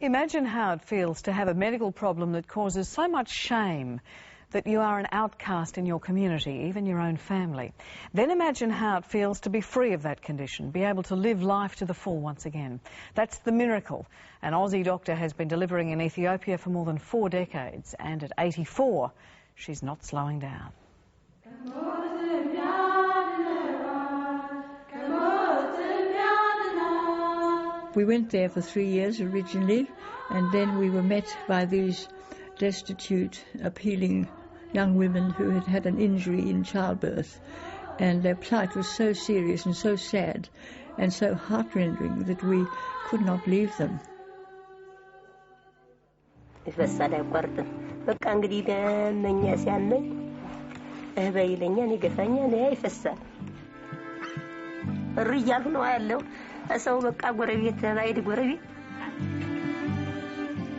Imagine how it feels to have a medical problem that causes so much shame that you are an outcast in your community, even your own family. Then imagine how it feels to be free of that condition, be able to live life to the full once again. That's the miracle an Aussie doctor has been delivering in Ethiopia for more than 4 decades, and at 84, she's not slowing down. We went there for 3 years originally, and then we were met by these destitute, appealing young women who had had an injury in childbirth, and their plight was so serious and so sad and so heart-rending that we could not leave them.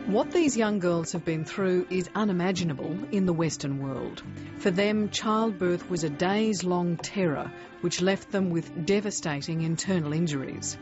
What these young girls have been through is unimaginable in the Western world. For them, childbirth was a days-long terror which left them with devastating internal injuries.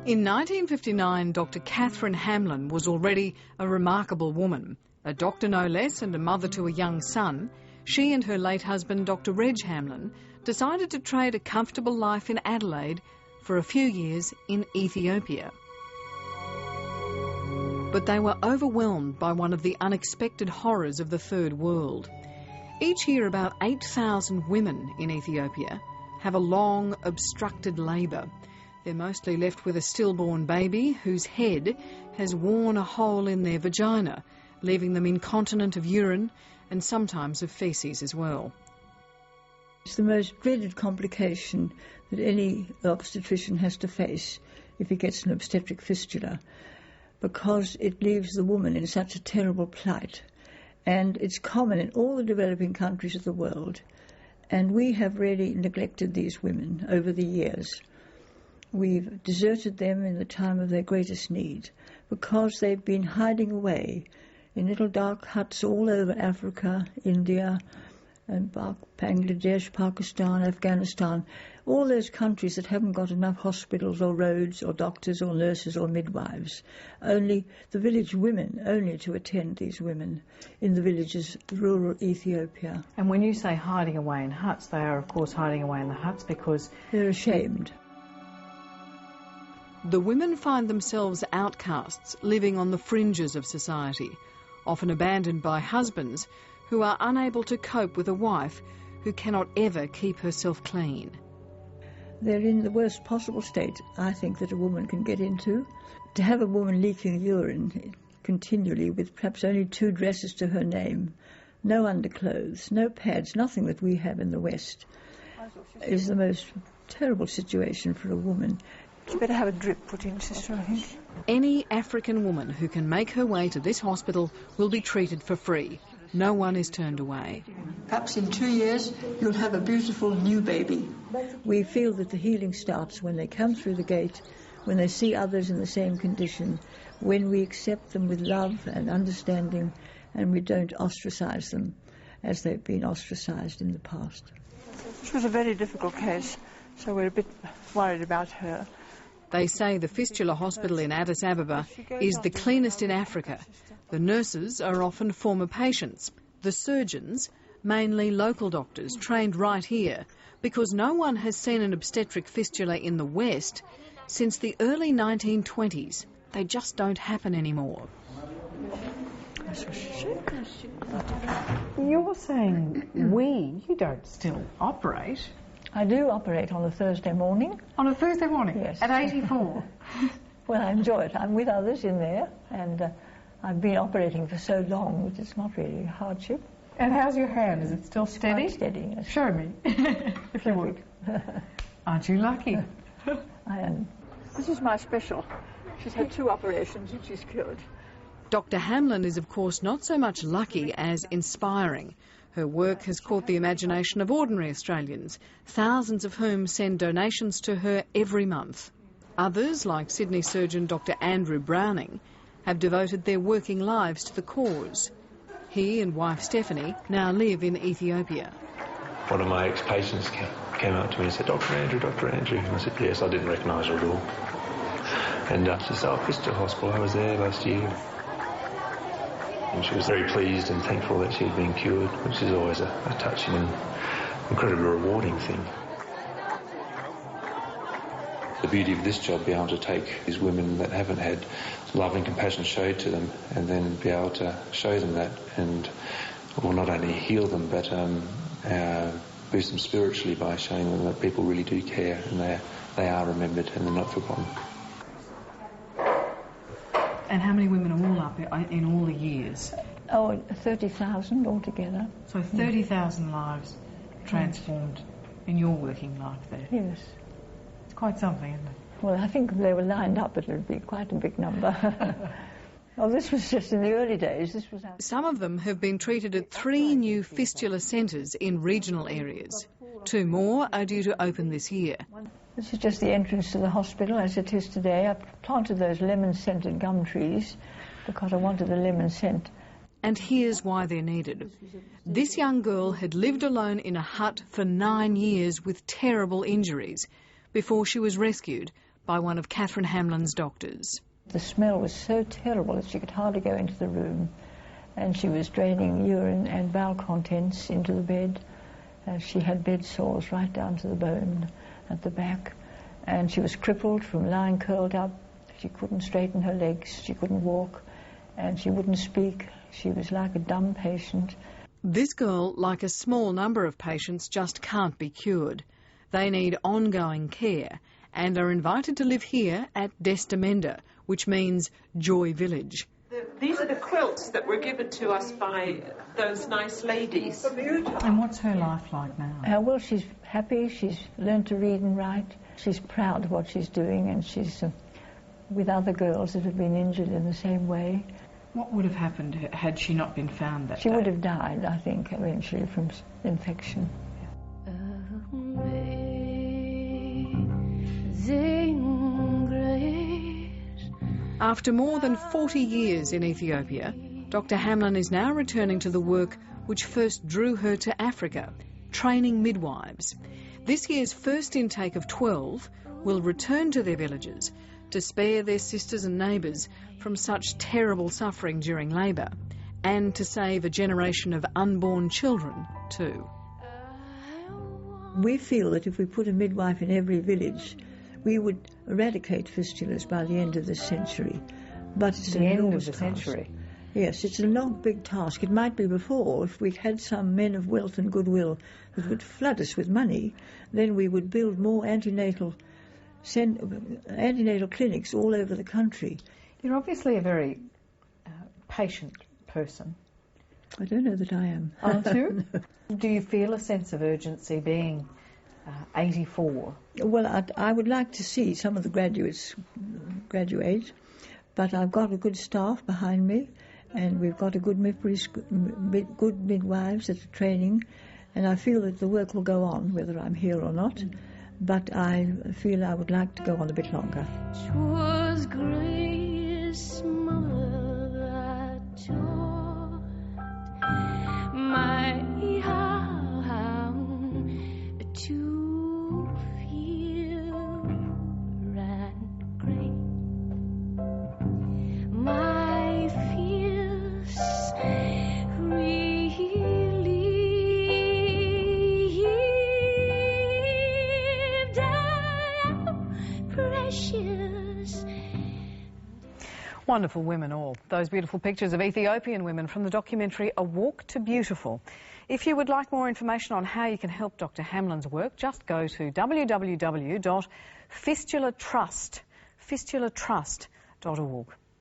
In 1959, Dr. Catherine Hamlin was already a remarkable woman. A doctor no less and a mother to a young son, she and her late husband, Dr. Reg Hamlin, decided to trade a comfortable life in Adelaide for a few years in Ethiopia. But they were overwhelmed by one of the unexpected horrors of the Third World. Each year, about 8,000 women in Ethiopia have a long, obstructed labour. They're mostly left with a stillborn baby whose head has worn a hole in their vagina, leaving them incontinent of urine and sometimes of faeces as well. It's the most dreaded complication that any obstetrician has to face if he gets an obstetric fistula, because it leaves the woman in such a terrible plight. And it's common in all the developing countries of the world. And we have really neglected these women over the years. We've deserted them in the time of their greatest need because they've been hiding away in little dark huts all over Africa, India, and Bangladesh, Pakistan, Afghanistan, all those countries that haven't got enough hospitals or roads or doctors or nurses or midwives. Only the village women, only to attend these women in the villages, rural Ethiopia. And when you say hiding away in huts, they are of course hiding away in the huts because they're ashamed. The women find themselves outcasts, living on the fringes of society, often abandoned by husbands who are unable to cope with a wife who cannot ever keep herself clean. They're in the worst possible state, I think, that a woman can get into. To have a woman leaking urine continually with perhaps only 2 dresses to her name, no underclothes, no pads, nothing that we have in the West, is the most terrible situation for a woman. You better have a drip put in, sister, I think. Any African woman who can make her way to this hospital will be treated for free. No one is turned away. Perhaps in 2 years you'll have a beautiful new baby. We feel that the healing starts when they come through the gate, when they see others in the same condition, when we accept them with love and understanding, and we don't ostracize them as they've been ostracized in the past. This was a very difficult case, so we're a bit worried about her. They say the fistula hospital in Addis Ababa is the cleanest in Africa. The nurses are often former patients. The surgeons, mainly local doctors, trained right here, because no one has seen an obstetric fistula in the West since the early 1920s. They just don't happen anymore. You're saying you don't still operate. I do operate on a Thursday morning. On a Thursday morning? Yes. At 84? Well, I enjoy it. I'm with others in there, and I've been operating for so long that it's not really a hardship. And how's your hand? Is it still steady? Quite steady, yes. Show me, if you would. Aren't you lucky? I am. This is my special. She's had 2 operations and she's cured. Dr. Hamlin is, of course, not so much lucky as inspiring. Her work has caught the imagination of ordinary Australians, thousands of whom send donations to her every month. Others, like Sydney surgeon Dr. Andrew Browning, have devoted their working lives to the cause. He and wife Stephanie now live in Ethiopia. one of my ex-patients came up to me and said, Dr. Andrew. And I said, yes, I didn't recognise her at all. And she said, oh, Fistula Hospital, I was there last year. And she was very pleased and thankful that she had been cured, which is always a touching and incredibly rewarding thing. The beauty of this job, being able to take these women that haven't had love and compassion showed to them and then be able to show them that and will not only heal them but boost them spiritually by showing them that people really do care and they are remembered and they're not forgotten. And how many women are all up in all the years? Oh, 30,000 altogether. So 30,000 lives transformed in your working life there. Yes. It's quite something, isn't it? Well, I think if they were lined up, it would be quite a big number. Oh, this was just in the early days. This was Some of them have been treated at 3 new fistula centres in regional areas. 2 more are due to open this year. This is just the entrance to the hospital as it is today. I planted those lemon-scented gum trees because I wanted the lemon scent. And here's why they're needed. This young girl had lived alone in a hut for 9 years with terrible injuries before she was rescued by one of Catherine Hamlin's doctors. The smell was so terrible that she could hardly go into the room, and she was draining urine and bowel contents into the bed. She had bed sores right down to the bone at the back, and she was crippled from lying curled up. She couldn't straighten her legs, she couldn't walk, and she wouldn't speak. She was like a dumb patient. This girl, like a small number of patients, just can't be cured. They need ongoing care and are invited to live here at Destemenda, which means Joy Village. These are the quilts that were given to us by those nice ladies. And what's her life like now? Well, she's happy. She's learned to read and write. She's proud of what she's doing, and she's with other girls that have been injured in the same way. What would have happened had she not been found that day? She would have died, I think, eventually from infection. After more than 40 years in Ethiopia, Dr. Hamlin is now returning to the work which first drew her to Africa, training midwives. This year's first intake of 12 will return to their villages to spare their sisters and neighbours from such terrible suffering during labour, and to save a generation of unborn children too. We feel that if we put a midwife in every village, we would eradicate fistulas by the end of this century. But it's an enormous task. Yes, it's a long, big task. It might be before. If we had some men of wealth and goodwill that would flood us with money, then we would build more antenatal clinics all over the country. You're obviously a very patient person. I don't know that I am. Aren't you? Do you feel a sense of urgency being 84? Well, I would like to see some of the graduates graduate, but I've got a good staff behind me, and we've got a good good midwives at the training, and I feel that the work will go on, whether I'm here or not, but I feel I would like to go on a bit longer. 'Twas grace, mother, taught my how to feel and great. My fears relieved, I am precious. Wonderful women all. Those beautiful pictures of Ethiopian women from the documentary A Walk to Beautiful. If you would like more information on how you can help Dr. Hamlin's work, just go to www.fistulatrust.org.